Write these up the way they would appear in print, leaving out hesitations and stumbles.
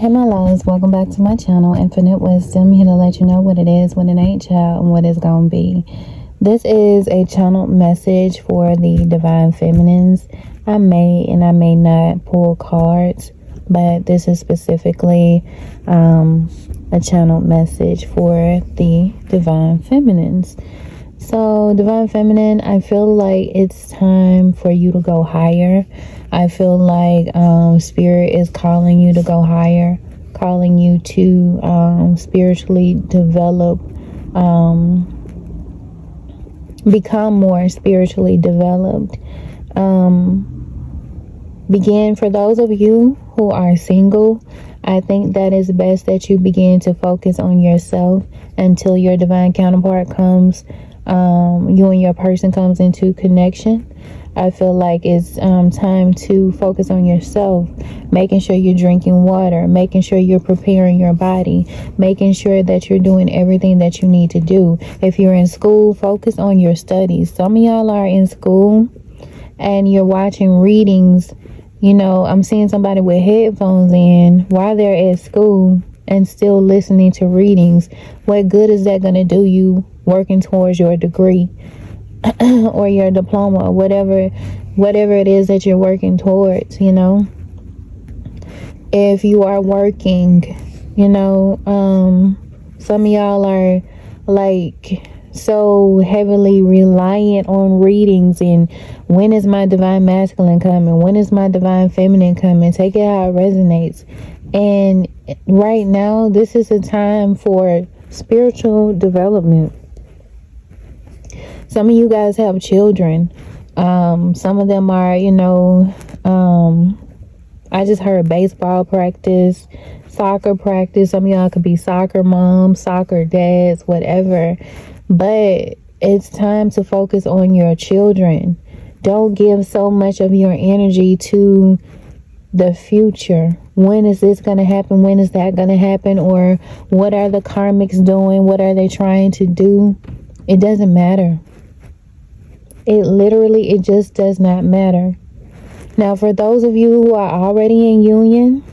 Hey my loves, welcome back to my channel, Infinite Wisdom, here to let you know what it is, what it ain't, child, and what it's gonna be. This is a channel message for the Divine Feminines. I may and I may not pull cards, but this is specifically a channel message for the Divine Feminines. So, Divine Feminine, I feel like it's time for you to go higher. I feel like Spirit is calling you to go higher, calling you to spiritually develop, become more spiritually developed. Begin, for those of you who are single, I think that it's best that you begin to focus on yourself until your divine counterpart comes. You and your person comes into connection. I feel like it's time to focus on yourself, making sure you're drinking water, making sure you're preparing your body, making sure that you're doing everything that you need to do. If you're in school, focus on your studies. Some of y'all are in school and you're watching readings. You know, I'm seeing somebody with headphones in while they're at school and still listening to readings. What good is that going to do you working towards your degree or your diploma or whatever it is that you're working towards, you know? If you are working, you know, some of y'all are like so heavily reliant on readings and when is my divine masculine coming, when is my divine feminine coming, take it how it resonates. And right now, this is a time for spiritual development. Some of you guys have children. Some of them are, you know, I just heard baseball practice, soccer practice. Some of y'all could be soccer moms, soccer dads, whatever. But it's time to focus on your children. Don't give so much of your energy to the future. When is this going to happen? When is that going to happen? Or what are the karmics doing? What are they trying to do? It doesn't matter. It just does not matter. Now, for those of you who are already in union,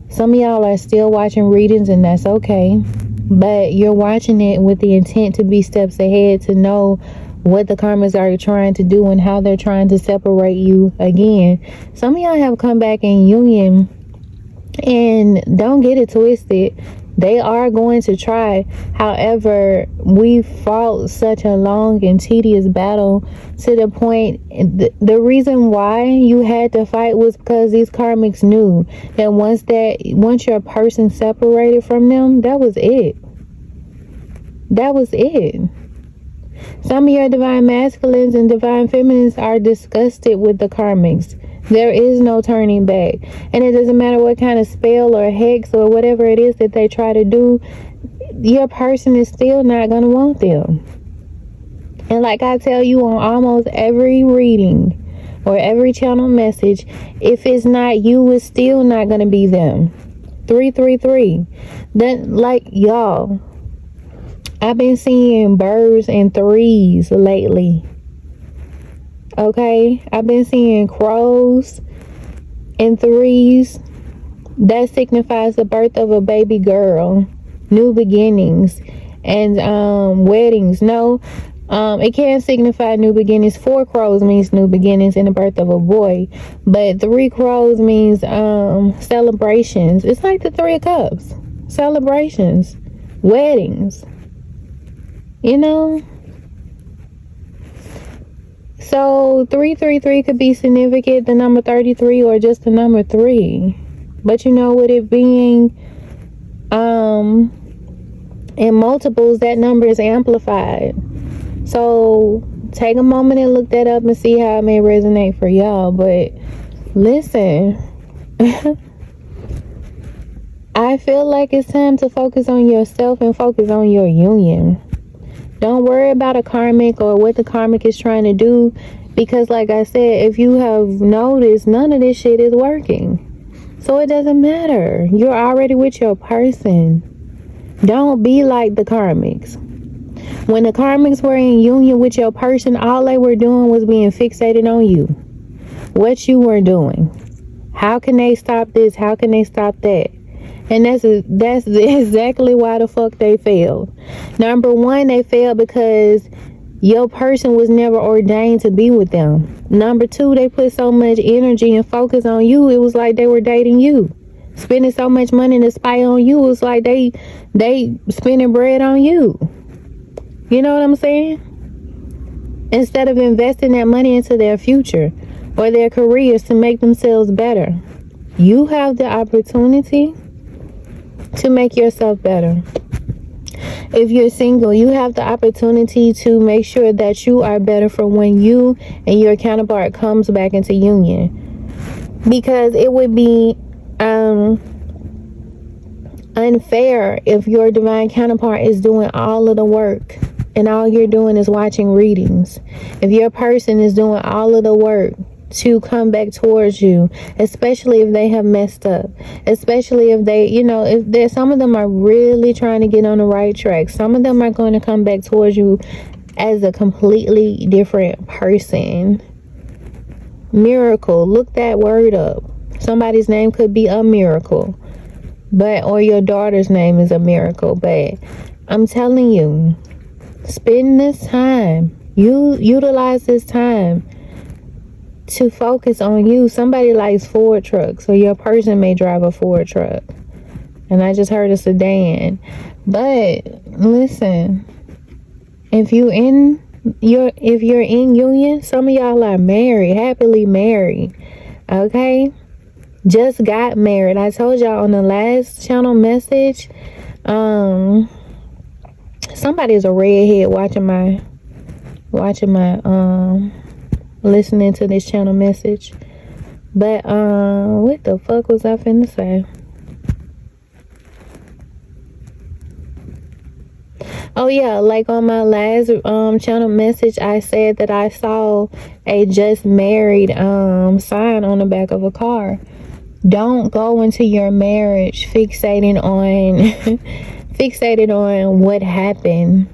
some of y'all are still watching readings, and that's okay. But you're watching it with the intent to be steps ahead, to know what the karmas are trying to do and how they're trying to separate you again. Some of y'all have come back in union, and don't get it twisted. They are going to try. However, we fought such a long and tedious battle to the point, the reason why you had to fight was because these karmics knew that once your person separated from them, that was it. That was it. Some of your divine masculines and divine feminines are disgusted with the karmics. There is no turning back. And it doesn't matter what kind of spell or hex or whatever it is that they try to do, your person is still not going to want them. And like I tell you on almost every reading or every channel message, if it's not you, it's still not going to be them. 333. Then, like, y'all, I've been seeing birds and threes lately. Okay, I've been seeing crows and threes. That signifies the birth of a baby girl, new beginnings, and weddings. No, it can signify new beginnings. 4 crows means new beginnings and the birth of a boy, but 3 crows means celebrations. It's like the 3 of Cups, celebrations, weddings. You know. So 333 could be significant, the number 33, or just the number 3. But you know, with it being in multiples, that number is amplified. So take a moment and look that up and see how it may resonate for y'all. But listen, I feel like it's time to focus on yourself and focus on your union. Don't worry about a karmic or what the karmic is trying to do, because like I said, if you have noticed, none of this shit is working. So it doesn't matter. You're already with your person. Don't be like the karmics. When the karmics were in union with your person, all they were doing was being fixated on you. What you were doing. How can they stop this? How can they stop that? And that's exactly why the fuck they failed. Number one, they failed because your person was never ordained to be with them. Number two, they put so much energy and focus on you. It was like they were dating you. Spending so much money to spy on you. It was like they spending bread on you. You know what I'm saying? Instead of investing that money into their future or their careers to make themselves better. You have the opportunity to make yourself better. If you're single, you have the opportunity to make sure that you are better for when you and your counterpart comes back into union. Because it would be unfair if your divine counterpart is doing all of the work and all you're doing is watching readings. If your person is doing all of the work to come back towards you, especially if they have messed up, especially if they, if there's some of them are really trying to get on the right track. Some of them are going to come back towards you as a completely different person. Miracle, look that word up. Somebody's name could be a miracle, or your daughter's name is a miracle. But I'm telling you, spend this time, utilize this time to focus on you. Somebody likes Ford trucks, so your person may drive a Ford truck. And I just heard a sedan. But listen, if you're in union, some of y'all are married, happily married. Okay? Just got married. I told y'all on the last channel message, somebody's a redhead watching my listening to this channel message. But what the fuck was I finna say? Oh yeah, like on my last channel message, I said that I saw a just married sign on the back of a car. Don't go into your marriage fixated on what happened.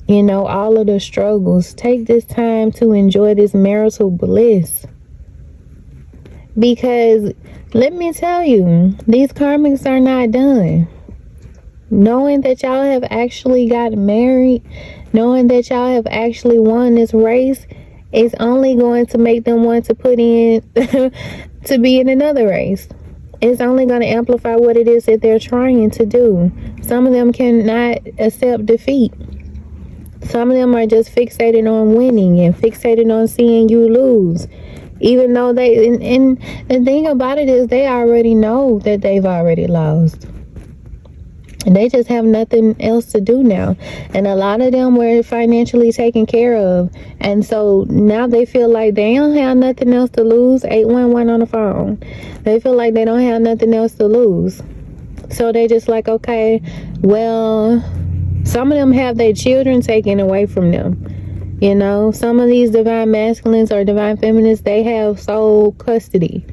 All of the struggles. Take this time to enjoy this marital bliss. Because let me tell you, these karmics are not done. Knowing that y'all have actually gotten married, knowing that y'all have actually won this race, is only going to make them want to put in to be in another race. It's only going to amplify what it is that they're trying to do. Some of them cannot accept defeat. Some of them are just fixated on winning and fixated on seeing you lose. Even though and the thing about it is they already know that they've already lost. And they just have nothing else to do now. And a lot of them were financially taken care of. And so now they feel like they don't have nothing else to lose. 811 on the phone. They feel like they don't have nothing else to lose. So they just like, okay, well, some of them have their children taken away from them. Some of these divine masculines or divine feminists, they have sole custody.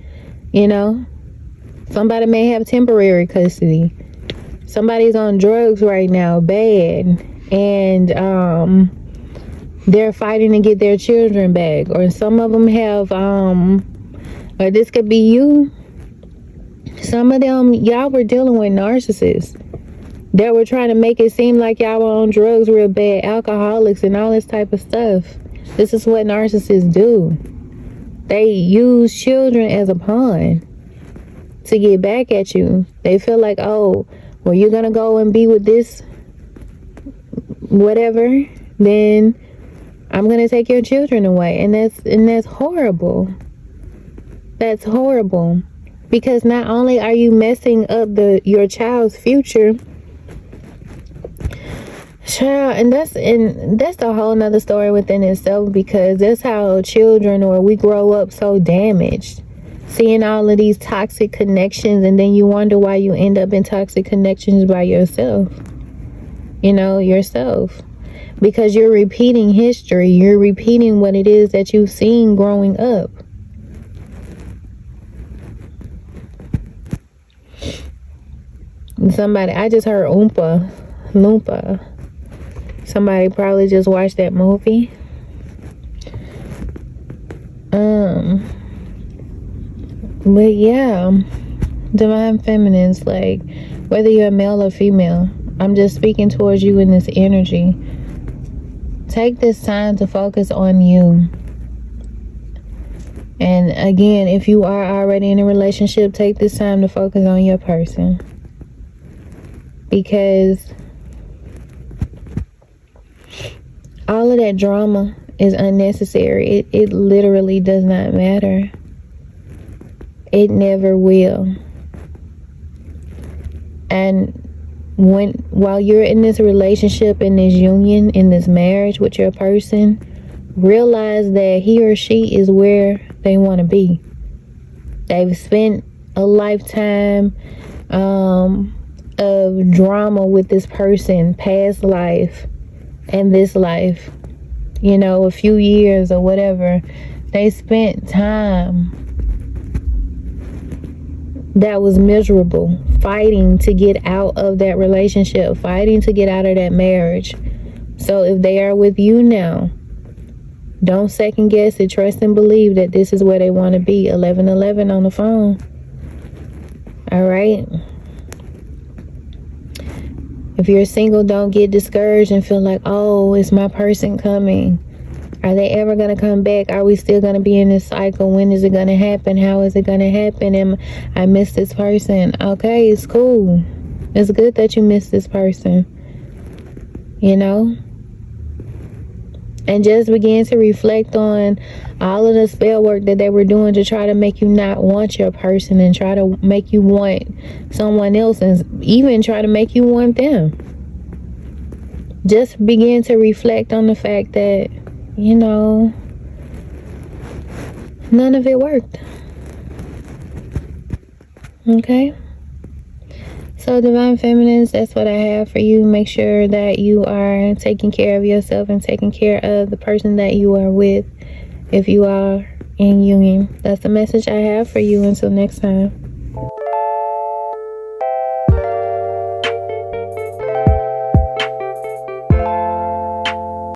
Somebody may have temporary custody. Somebody's on drugs right now, bad, and they're fighting to get their children back. Or some of them have, or this could be you. Some of them, y'all were dealing with narcissists that were trying to make it seem like y'all were on drugs real bad, alcoholics and all this type of stuff. This is what narcissists do. They use children as a pawn to get back at you. They feel like, oh, well, you're going to go and be with this whatever, then I'm going to take your children away. And that's horrible. That's horrible. Because not only are you messing up your child's future, child, and that's a whole nother story within itself, because that's how children, or we grow up so damaged, seeing all of these toxic connections, and then you wonder why you end up in toxic connections by yourself. Yourself. Because you're repeating history. You're repeating what it is that you've seen growing up. Somebody, I just heard Oompa Loompa. Somebody probably just watched that movie. But yeah, divine feminines, like whether you're male or female, I'm just speaking towards you in this energy. Take this time to focus on you. And again, if you are already in a relationship, take this time to focus on your person. Because all of that drama is unnecessary. It literally does not matter. It never will. And while you're in this relationship, in this union, in this marriage with your person, realize that he or she is where they want to be. They've spent a lifetime of drama with this person, past life and this life, you know, a few years or whatever. They spent time that was miserable, fighting to get out of that relationship, fighting to get out of that marriage. So if they are with you now, don't second guess it. Trust and believe that this is where they want to be. 1111 on the phone. All right. If you're single, don't get discouraged and feel like, oh, is my person coming? Are they ever going to come back? Are we still going to be in this cycle? When is it going to happen? How is it going to happen? And I miss this person. Okay, it's cool. It's good that you miss this person. You know? And just begin to reflect on all of the spell work that they were doing to try to make you not want your person and try to make you want someone else and even try to make you want them. Just begin to reflect on the fact that, you know, none of it worked. Okay? So divine feminines, that's what I have for you. Make sure that you are taking care of yourself and taking care of the person that you are with if you are in union. That's the message I have for you. Until next time.